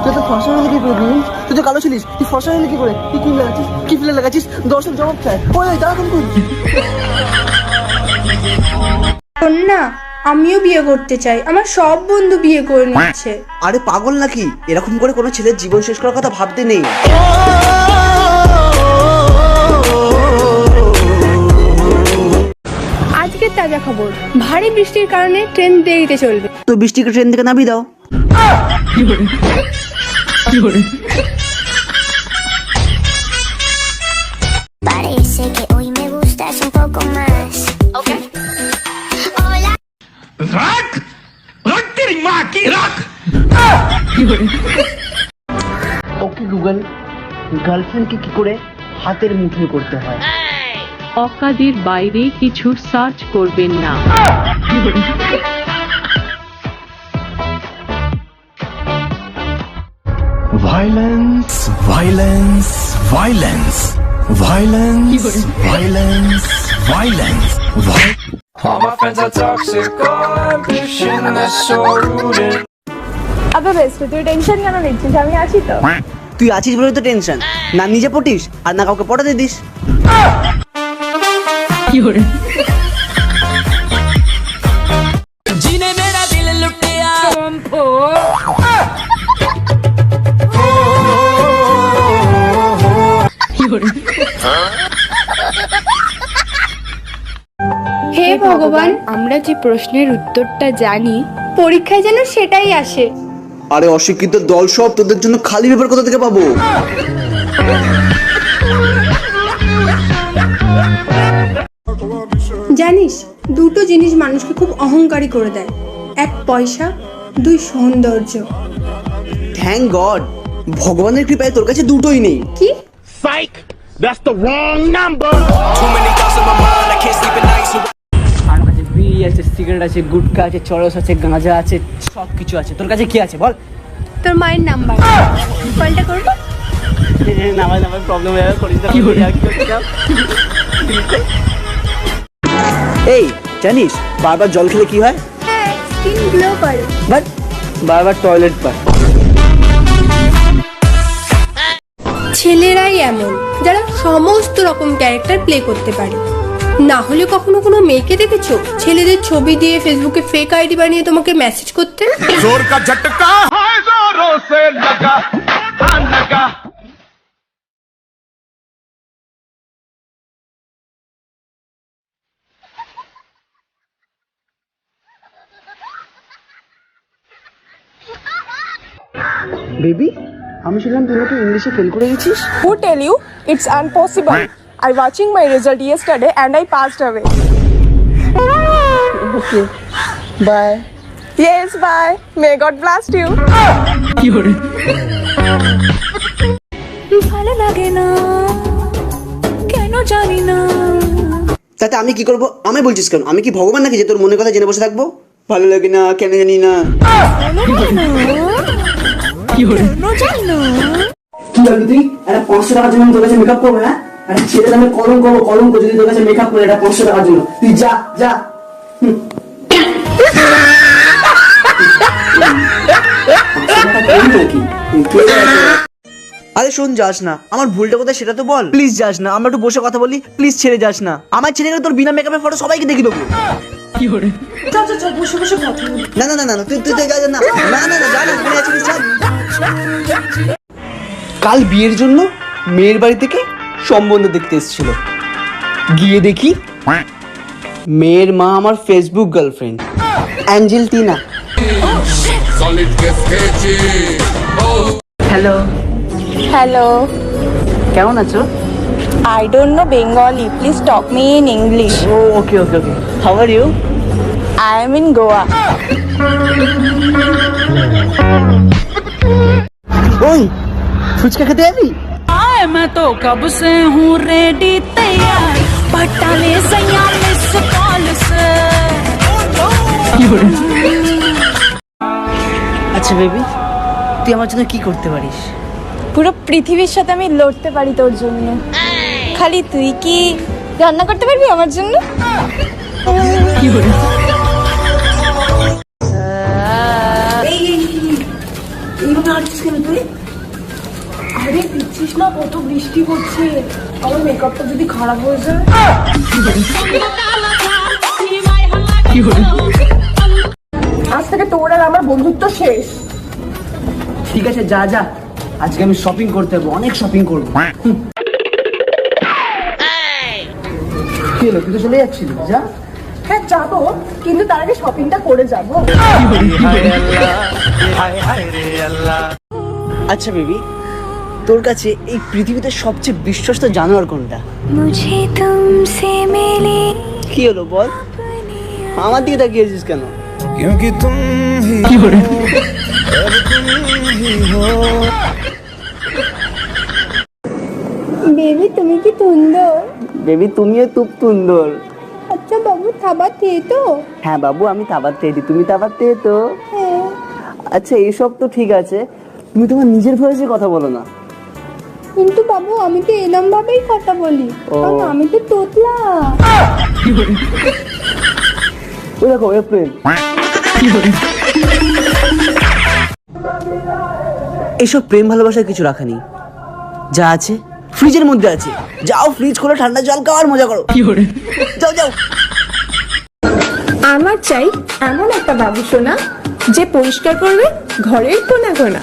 তুই তো ফসা হলে কি করে দিন? তুই তো কালো ছিলিস, তুই ফসা হলে কি করে? তুই কি লাগাচ্ছিস? কি ফিলে লাগাচ্ছিস? দর্শক জবাব চায়। ওই দাঁড়ান তুই। শোন না, আমিও বিয়ে করতে চাই। আমার সব বন্ধু বিয়ে করে নিচ্ছে। আরে পাগল নাকি? এরকম করে কোনো ছেলের জীবন শেষ করার কথা ভাবতে নেই। আজকের তাজা খবর, ভারী বৃষ্টির কারণে ট্রেন দেরিতে চলবে। তো বৃষ্টিকে ট্রেন থেকে নামিয়ে দাও। Parece que hoy me gustas un poco más. Okay. Hola. Rock! Rock तेरी माँ की rock! ওকে গুগল, গার্লফ্রেন্ডকে কি করে হাতের মুঠোয় করতে হয়? অকাদির বাইরে কিছু সার্চ করবেন না। Violence, violence, violence, violence, violence, violence, All my friends are toxic, all ambition that's so rooted. আবে বেস্ট, তুই টেনশন কেন নিচ্ছিস? আমি আছি তো। তুই আছিস বলে তো টেনশন। না নিজে পটিস আর না কাউকে পটাতে দিস। जिने मेरा दिल लुटिया হে ভগবান, আমরা যে প্রশ্নের উত্তরটা জানি পরীক্ষায় যেন সেটাই আসে। আরে অশিক্ষিত দল সব, তোদের জন্য খালি পেপার কোথা থেকে পাবো? জানিস, দুটো জিনিস মানুষকে খুব অহংকারী করে দেয়। এক পয়সা, দুই সৌন্দর্য। থ্যাংক গড, ভগবানের কৃপায় তোর কাছে দুটোই নেই। কি? Psych! That's the wrong number! Too many thoughts in my mind, I can't sleep at night. So আমার কাছে বিড়ি আছে, সিগারেট আছে, গুটকা আছে, চরস আছে, গাঁজা আছে, সব কিছু আছে। তোর কাছে কি আছে বল? তোর মায়ের নাম্বার কলটা করবো? নামার প্রবলেম হয়ে করিস না। এই জানিস বারবার জল খেলে কি হয়? হ্যাঁ, স্কিন গ্লো করে। বাট বারবার টয়লেট পায়। ছেলেরাই এমন যারা সমস্ত রকম ক্যারেক্টার প্লে করতে পারে। না হলে কখনো কোনো মেয়েকে দেখেছো ছেলেদের ছবি দিয়ে ফেসবুকে ফেক আইডি বানিয়ে তোমাকে মেসেজ করতে? जोर का झटका है जोरों से लगा लगा বেবি, আমি শুনলাম তুই নাকি ইংলিশে ফেল করে গেছিস। Who tell you? It's impossible. I watching my result yesterday and I passed away. Okay bye. Yes, bye. May God bless you. ভালো লাগে না কেন জানি না। তাতে আমি কি করব? আমি বলছিস কেন? আমি কি ভগবান নাকি যে তোর মনের কথা জেনে বসে থাকবো? ভালো লাগে না কেন জানি না। কি জানি তুই? একটা 500 টাকার জন্য তোর কাছে মেকআপ করবো? হ্যাঁ, একটা ছেলের নামে কলঙ্ক যদি তোর কাছে মেকআপ করে, এটা 500 টাকার জন্য। তুই যা যা। আরে শোন, যাস না। আমার ভুলটা কোথায় সেটা তো বল। প্লিজ যাস না, আমরা একটু বসে কথা বলি। প্লিজ ছেড়ে যাস না। আমার ছেড়ে গেলে তোর বিনা মেকআপের ফটো সবাইকে দেখে দেবো। না না না না, তুই তুই যা যা না না না না, যা না, ওখানে আছিস, যা। কাল বিয়ের জন্য মেয়ের বাড়ি থেকে সম্বন্ধ দেখতে এসেছিল। গিয়ে দেখি মেয়ের মা আমার Facebook girlfriend Angel Tina. Hello Hello. কেমন আছো? I don't know Bengali. Please talk me in English. ও okay okay okay, how are you? I am in Goa. ওই ফুচকা খেতে যাবি? आए मैं तो कब से हूँ रेडी तैयार पटाले सैया मिस कॉल से। আচ্ছা বেবি, তুই আমার জন্য কি করতে পারিস? পুরো পৃথিবীর সাথে আমি লড়তে পারি তোর জন্য। খালি তুই কি রান্না করতে পারবি আমার জন্য? এইভাবে হাঁটছিস কেন তুই? আরে পিছিস না, কত বৃষ্টি পড়ছে, আমার মেকআপটা যদি খারাপ হয়ে যায়। আজ থেকে তোর আর আমার বন্ধুত্ব শেষ। ঠিক আছে, যা যা, আজকে আমি শপিং করতে যাবো, অনেক শপিং করবো। কি হলো, তুই তো চলে যাচ্ছিলি, যা। হ্যাঁ যাবো, কিন্তু তার আগে শপিংটা করে যাবো। আচ্ছা বেবি, তোর কাছে এই পৃথিবীতে সবচেয়ে বিশ্বস্ত জানোয়ার কোনটা? मुझे तुमसे मिली কি হলো বল, আমার দিকে তাকিয়েছিস কেন? क्योंकि तुम ही বেবি তুমি কি সুন্দর। বেবি তুমিও খুব সুন্দর। আচ্ছা বাবু, খাবার খেয়ে তো? হ্যাঁ বাবু, আমি তাবার তেদি, তুমি তাবার তেয়ে তো? হ্যাঁ। আচ্ছা এইসব তো ঠিক আছে, তুমি তোমার নিজের ভয়েসে কথা বলো না। কিন্তু বাবু আমি তো এরম ভাবেই কথা বলি, কারণ আমি তো তোতলা। ওই দেখো এপ্রিল। এসব প্রেম ভালোবাসার কিছু রাখা নেই, যা আছে ফ্রিজের মধ্যে আছে, যাও ফ্রিজ খোলো, ঠান্ডা জল খাওয়ার মজা করো। যাও যাও। আমার চাই এমন একটা বাবু সোনা যে পরিষ্কার করবে ঘরের কোনা কোনা।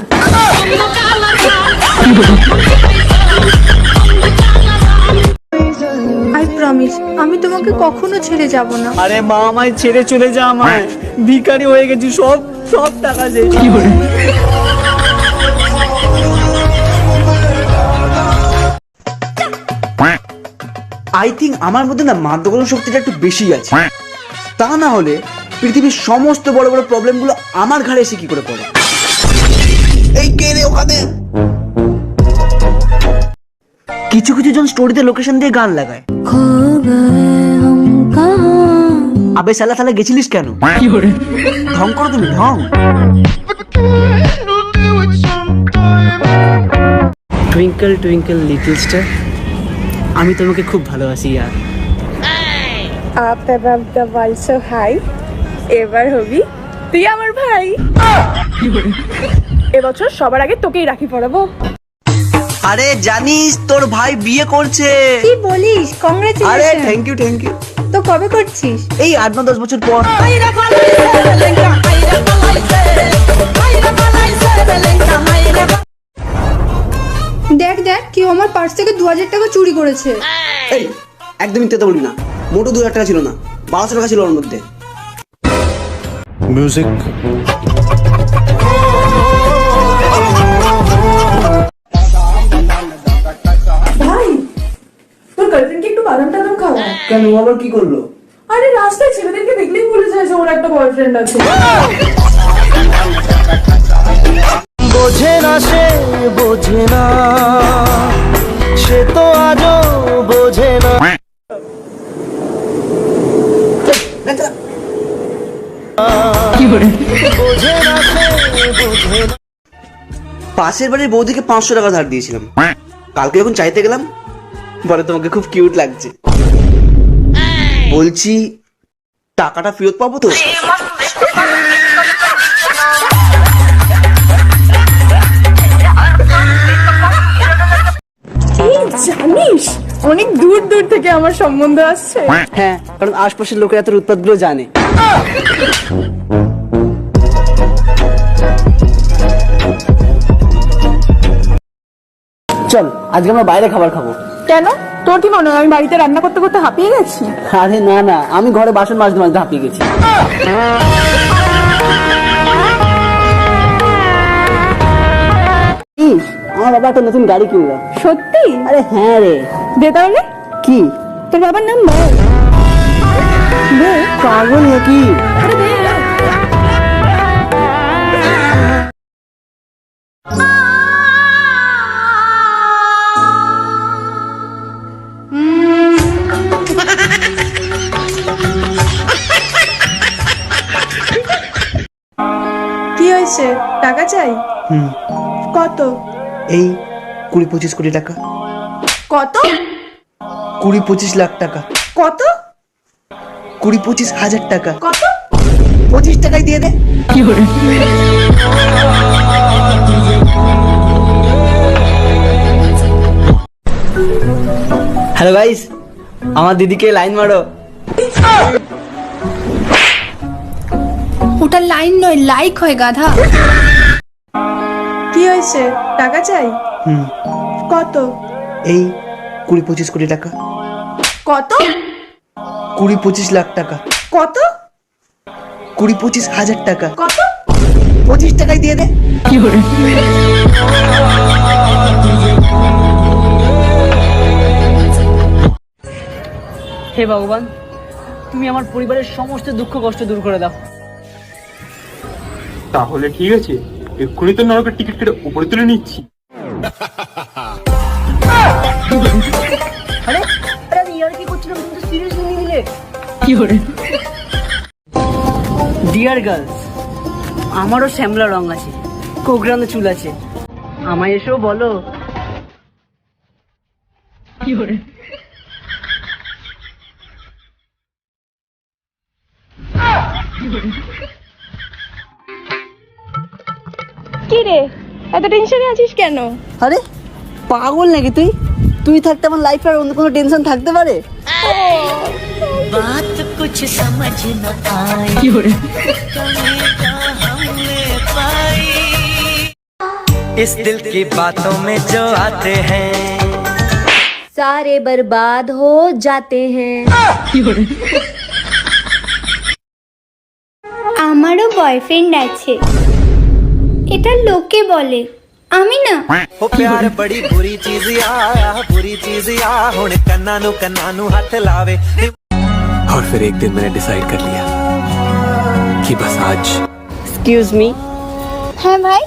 আই প্রমিস, আমি তোমাকে কখনো ছেড়ে যাব না। আরে মা, আমায় ছেড়ে চলে যা, আমায় ভিখারি হয়ে গেছি, সব সব টাকা শেষ। আই থিঙ্ক আমার মধ্যে না মাদকরণ শক্তিটা একটু বেশি আছে, তা না হলে পৃথিবীর সমস্ত বড় বড় প্রবলেমগুলো আমার ঘাড়ে এসে কি করে পড়ে। এই কে রে ওখানে? কিছু কিছু জন স্টোরিতে লোকেশন দিয়ে গান লাগায়। আবে শালা, তাহলে গেছিলিস কেন? ঢং করো তুমি, ঢং। টুইঙ্কল টুইঙ্কল লিটল স্টার, আমি তোমাকে খুব ভালোবাসি ইয়ার। Up above the world so high, এবার হবি তুই আমার ভাই। এবছর সবার আগে তোকেই রাখি পরাবো। আরে জানিস তোর ভাই বিয়ে করছে? কি বলিস? আরে congratulation. Thank you thank you. তো কবে করছিস? এই 8-9-10 বছর পর। দেখ দেখ, কেউ আমার পার্স থেকে 2000 টাকা চুরি করেছে। এই একদমই তেতে বলবি না, মোটো 2000 টাকা ছিল না, 1200 টাকা ছিল ওর মধ্যে। म्यूजिक ভাই, তোর গার্লফ্রেন্ডকে একটু বাদাম টাদাম খাওয়া। কেন, আবার কি করলো? আরে রাস্তায় ছেলেদেরকে দেখলেই ভুলে যায় যে ওর একটা বয়ফ্রেন্ড আছে। বোঝে না সে, বোঝে না সে, তো আজও বোঝে না। পাশের বাড়ির বৌদিকে 500 টাকা ধার দিয়েছিলাম, কালকে যখন চাইতে গেলাম বলে তোমাকে খুব কিউট লাগছে। বলছি টাকাটা ফেরত পাবো তো? জানিস অনেক দূর দূর থেকে আমার সম্বন্ধ আসছে। হ্যাঁ, কারণ আশপাশের লোকেরা তোর উৎপাতগুলো জানে। চল আজকে আমরা বাইরে খাবার খাবো। কেন, তোর কি মনে হয় আমি বাড়িতে রান্না করতে করতে হাঁপিয়ে গেছি? আরে না না, আমি ঘরে বাসন মাজতে মাজতে হাঁপিয়ে গেছি। আমার বাবা একটা নতুন গাড়ি কিনলো। সত্যি? আরে হ্যাঁ রে। দে তাহলে। কি? তোর বাবার নাম বল। দে। পাগল নাকি? আরে দে। কি হয়েছে, টাকা চাই? কত? এই 20-25 কোটি টাকা। কত? 20-25 লাখ টাকা। কত? 20-25 হাজার টাকা। কত? 25 টাকায় দিয়ে দে। হ্যালো গাইস, আমার দিদিকে লাইন মারো। ওটা লাইন নয়, লাইক হয় গাধা। কি হয়েছে, টাকা চাই? কত? এই 20-25 কোটি টাকা। কত? 20-25 লাখ টাকা। কত? 20-25 হাজার টাকা। কত? 25 টাকায় দিয়ে দে। হে ভগবান, তুমি আমার পরিবারের সমস্ত দুঃখ কষ্ট দূর করে দাও। তাহলে ঠিক আছে, এক্ষুনি তো নরকের টিকিট কেটে উপরে তুলে নিচ্ছি। আরে আরে আমি আর কি করছিলাম, তুমি তো সিরিয়াসলি নিয়ে নিলে। ডিয়ার গার্লস, আমারও শ্যামলা রং আছে, কোকড়ানো চুল আছে, আমায় এসেও বলো। কি রে, এত টেনশনে আছিস কেন? আরে পাগল নাকি তুই? তুই থাকতে আমার লাইফে আর অন্য কোনো টেনশন থাকতে পারে? इस दिल की बातों में जो आते हैं सारे बर्बाद हो जाते हैं। আমারও বয়ফ্রেন্ড আছে, এটা লোকে বলে, আমি না। हो प्यार बड़ी बुरी चीज आ हुण कन्ना नु हाथ लावे। और फिर एक दिन मैंने डिसाइड कर लिया कि बस आज। Excuse me. হ্যাঁ ভাই।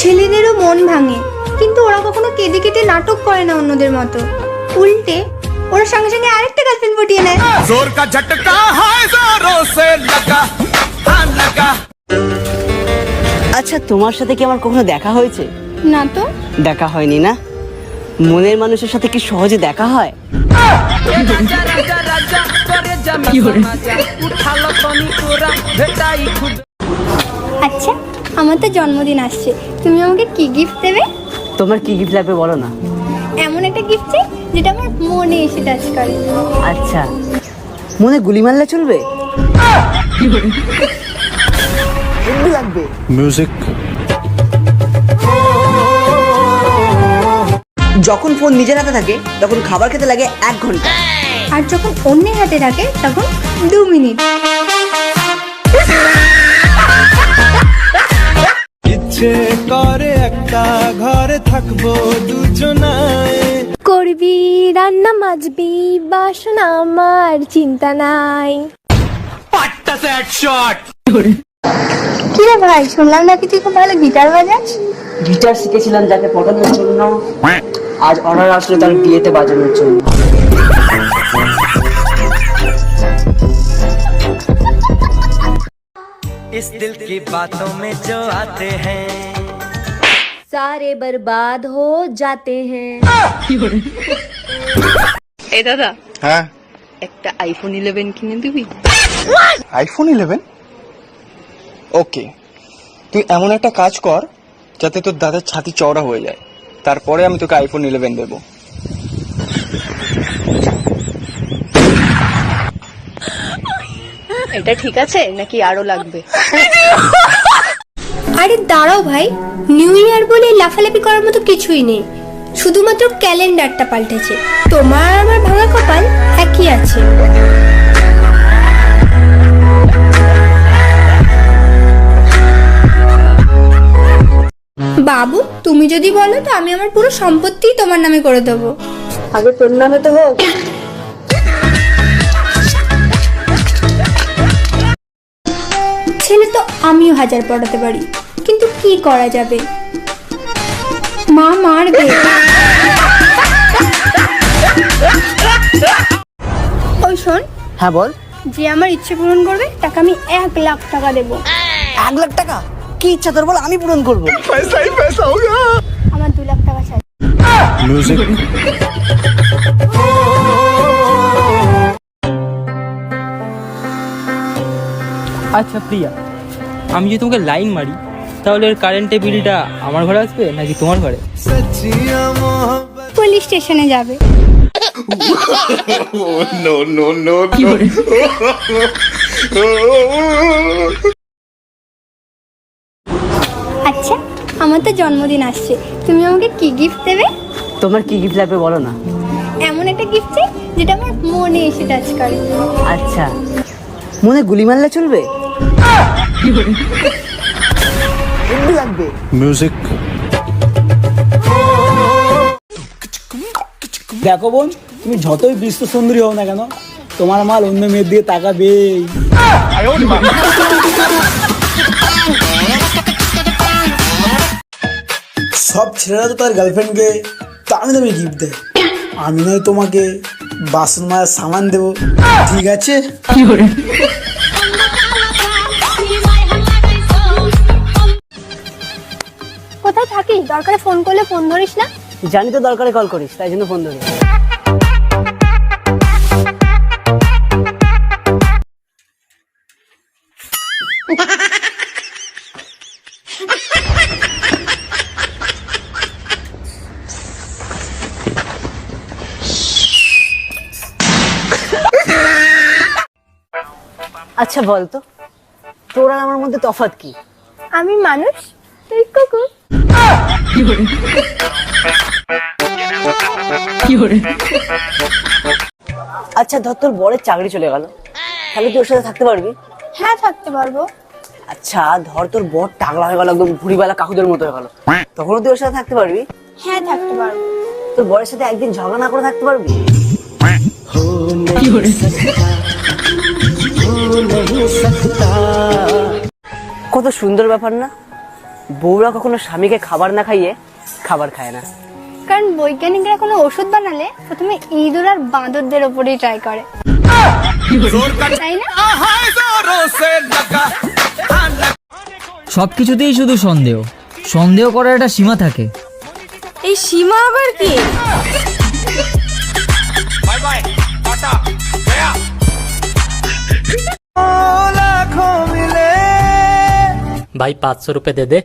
ছেলেদেরও মন ভাঙে, কিন্তু ওরা কখনো কেঁদে কেটে নাটক করে না অন্যদের মতো। উল্টে ওরা সঙ্গে সঙ্গে আরেকটা গার্লফ্রেন্ড পটিয়ে নেয়। जोर का झटका है जोरों से लगा लगा। আচ্ছা, তোমার সাথে কি আমার কখনো দেখা হয়েছে? না তো। দেখা হয়নি না? মনের মানুষের সাথে কি সহজে দেখা হয়? আচ্ছা, আমার তো জন্মদিন আসছে, তুমি আমাকে কি গিফট দেবে? তোমার কি গিফট লাগবে বলো না। এমন একটা গিফট চাই যেটা আমার মনে এসে টাচ করে। আচ্ছা, মনে গুলি মারলে চলবে? হেভি লাগবে। म्यूजिक। যখন ফোন নিজের হাতে থাকে তখন খাবার খেতে লাগে 1 ঘন্টা, আর যখন অন্যের হাতে থাকে তখন 2 মিনিট। ইচ্ছে করে একটা ঘরে থাকবো দুজনায়। করবি রান্না, মাজবি বাসন, আমার চিন্তা নাই। पट्टा से हेडशॉट। কি রে ভাই, শুনলাম নাকি তুই খুব ভালো গিটার বাজাস? গিটার শিখেছিলাম যাকে পটানোর জন্য, আজ অর্ডার আসলো তার বিয়েতে বাজানোর জন্য। इस दिल की बातों में जो आते हैं सारे बर्बाद हो जाते हैं। এ দাদা, হ্যাঁ, একটা আইফোন 11 কিনে দিবি? আইফোন 11? ওকে, তুই এমন একটা কাজ কর যাতে তোর দাদার ছাতি চওড়া হয়ে যায়, তারপরে আমি তোকে আইফোন 11 দেবো। এটা ঠিক আছে নাকি আরো লাগবে? আরে দাঁড়াও ভাই, নিউ ইয়ার বলে লাফালাফি করার মতো কিছুই নেই, শুধুমাত্র ক্যালেন্ডারটা পাল্টেছে। তোমার আর আমার ভাঙা কপাল একই আছে। বাবু, তুমি যদি বলো তো আমি আমার পুরো সম্পত্তি তোমার নামে করে দেবো। আগে তোর নামে তো হোক। ছেলে তো আমিও 1000 পড়াতে পারি, কিন্তু কি করা যাবে, মা মারবে। ওই শোন, হ্যাঁ বল। যে আমার ইচ্ছে পূরণ করবে তাকে আমি 1 লাখ টাকা দেবো। 1 লাখ টাকা? কি ইচ্ছা তোর বল, আমি পূরণ করবো। पैसा ही पैसा होगा। আমার 2 লাখ টাকা চাই। म्यूजिक। আচ্ছা প্রিয়া, আমি যদি তোমাকে লাইন মারি তাহলে এর কারেন্টের বিলটা আমার ঘরে আসবে নাকি তোমার ঘরে? পুলিশ স্টেশনে যাবে। আচ্ছা, আমার তো জন্মদিন আসছে, তুমি আমাকে কি গিফট দেবে? তোমার কি গিফট লাগবে বলো না। এমন একটা গিফট চাই যেটা আমার মনে এসে টাচ করে। আচ্ছা, মনে গুলি মারলে চলবে? হেব্বি লাগবে। মিউজিক। দেখো বোন, তুমি যতই বিশ্ব সুন্দরী হও না কেন, তোমার মাল অন্য মেয়ের দিয়ে তাকাবে। সব ছেলেরা তো তার গার্লফ্রেন্ডকে দামি দামি গিফট দেয়, আমি নয় তোমাকে বাসন মায়ের সামান দেবো, ঠিক আছে? কোথায় থাকিস? দরকারে ফোন করলে ফোন ধরিস না। জানি তো দরকারে কল করিস, তাই জন্য ফোন ধরি। আচ্ছা বলতো, তোর আর আমার মধ্যে তফাৎ কি? আমি মানুষ, তুই কুকুর। আচ্ছা ধর তোর বরের চাকরি চলে গেল, তাহলে তুই ওর সাথে থাকতে পারবি? হ্যাঁ, থাকতে পারবো। আচ্ছা ধর তোর বর টাকলা হয়ে গেল, একদম ভুড়িবেলা কাকুদের মতো হয়ে গেল, তখনও তুই ওর সাথে থাকতে পারবি? হ্যাঁ, থাকতে পারবো। তোর বরের সাথে একদিন ঝগড়া না করে থাকতে পারবি? কত সুন্দর ব্যাপার না, বউরা কখনো স্বামীকে খাবার না খাইয়ে খাবার খায় না। কারণ বৈজ্ঞানিকরা কোনো ওষুধ বানালে প্রথমে ইঁদুর আর বাঁদরদের ওপরেই ট্রাই করে, তাই না? সবকিছুতেই শুধু সন্দেহ, সন্দেহ করার একটা সীমা থাকে। এই সীমা আবার কি? भाई 500 रुपए दे दे।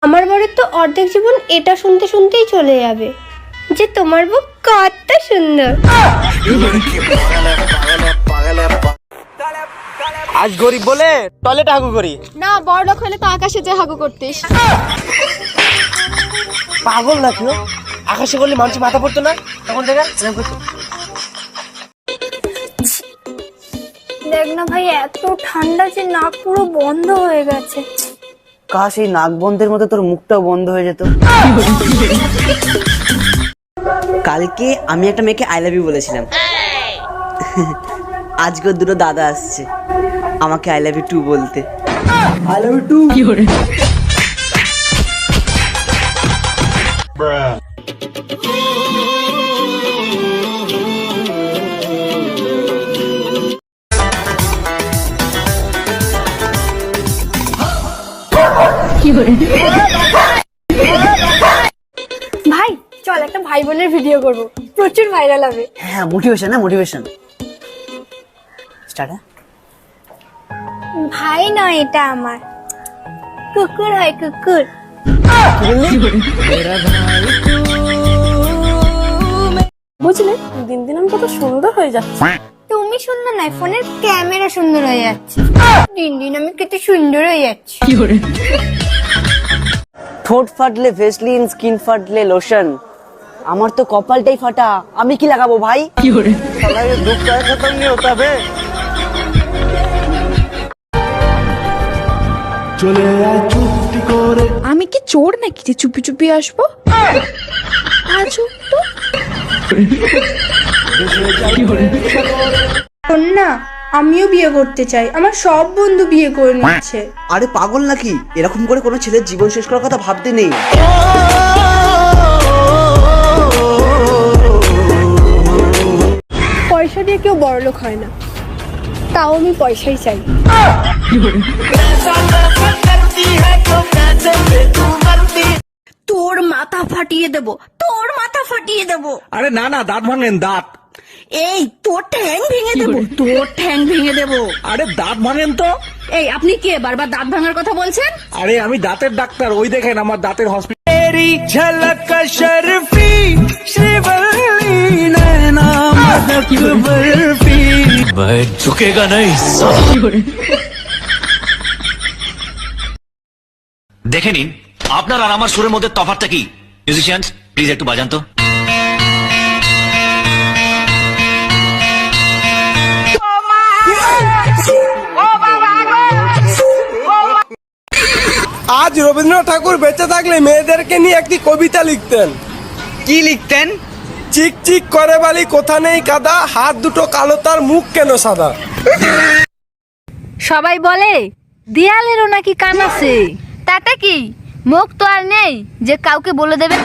আমার বরের তো অর্ধেক জীবন এটা শুনতে শুনতেই চলে যাবে যে তোমার বউ কত সুন্দর। আজ গরিব বলে টয়লেটে হাগু করি না, বড়লোক হলে তো আকাশে যে হাগু করতিস। পাগল না কেউ, আকাশে করলে মানুষ মাথা পড়তো না তখন দেখা এরকম করতো। দেখ না ভাই, এত ঠান্ডা যে নাক পুরো বন্ধ হয়ে গেছে। কাশ এই নাক বন্ধের মতো তোর মুখটাও বন্ধ হয়ে যেত। কালকে আমি একটা মেয়েকে আই লাভ ইউ বলেছিলাম, আজকে দুটো দাদা আসছে আমাকে আই লাভ ইউ টু বলতে। I love you too. ভাই চল একটা ভাই বোনের ভিডিও করব, প্রচুর ভাইরাল হবে। হ্যাঁ মোটিভেশন, না মোটিভেশন স্টার্ট। ভাই নয়, এটা আমার কুকুর হয়, কুকুর। বুঝলে, দিন দিন আমি কত সুন্দর হয়ে যাচ্ছি। তুমি সুন্দর নয়, ফোনের ক্যামেরা সুন্দর হয়ে যাচ্ছে। দিন দিন আমি কত সুন্দর হয়ে যাচ্ছি। ঠোঁট ফাটলে ভেসলিন, স্কিন ফাটলে লোশন, আমার তো কপালটাই ফাটা, আমি কি লাগাবো ভাই? আমি কি চোর নাকি যে চুপি চুপি আসবো? না, আমিও বিয়ে করতে চাই, আমার সব বন্ধু বিয়ে করে নিচ্ছে। আরে পাগল নাকি, এরকম করে কোনো ছেলের জীবন শেষ করার কথা ভাবতে নেই। পয়সা দিয়ে কেউ বড়লোক হয় না, তাও আমি পয়সাই চাই। তোর মাথা ফাটিয়ে দেবো, তোর মাথা ফাটিয়ে দেবো। আরে না না, দাঁত ভাঙেন দাঁত। এই তোর ঠ্যাং ভেঙে দেবো, তোর ঠ্যাং ভেঙে দেবো। আরে দাঁত ভাঙেন তো। এই আপনি কে বারবার দাঁত ভাঙার কথা বলছেন? আরে আমি দাঁতের ডাক্তার, ওই দেখেন আমার দাঁতের হসপিটাল। ঝলক শরফি শ্রীবল্লী নয়না মদক বরফি झुकेगा नहीं। দেখে নিন আপনার আর আমার সুরের মধ্যে তফাৎটা কি। মিউজিশিয়ানস প্লিজ একটু বাজান তো। আজ রবীন্দ্রনাথ ঠাকুর বেঁচে থাকলে মেয়েদেরকে নিয়ে একটি কবিতা লিখতেন। কি লিখতেন? চিক চিক করে বালি কোথা নেই কাদা, হাত দুটো কালো তার মুখ কেন সাদা। সবাই বলে দেয়ালেরও নাকি কান আছে, তাতে কি মুখ তো আর নেই যে কাউকে বলে দেবে।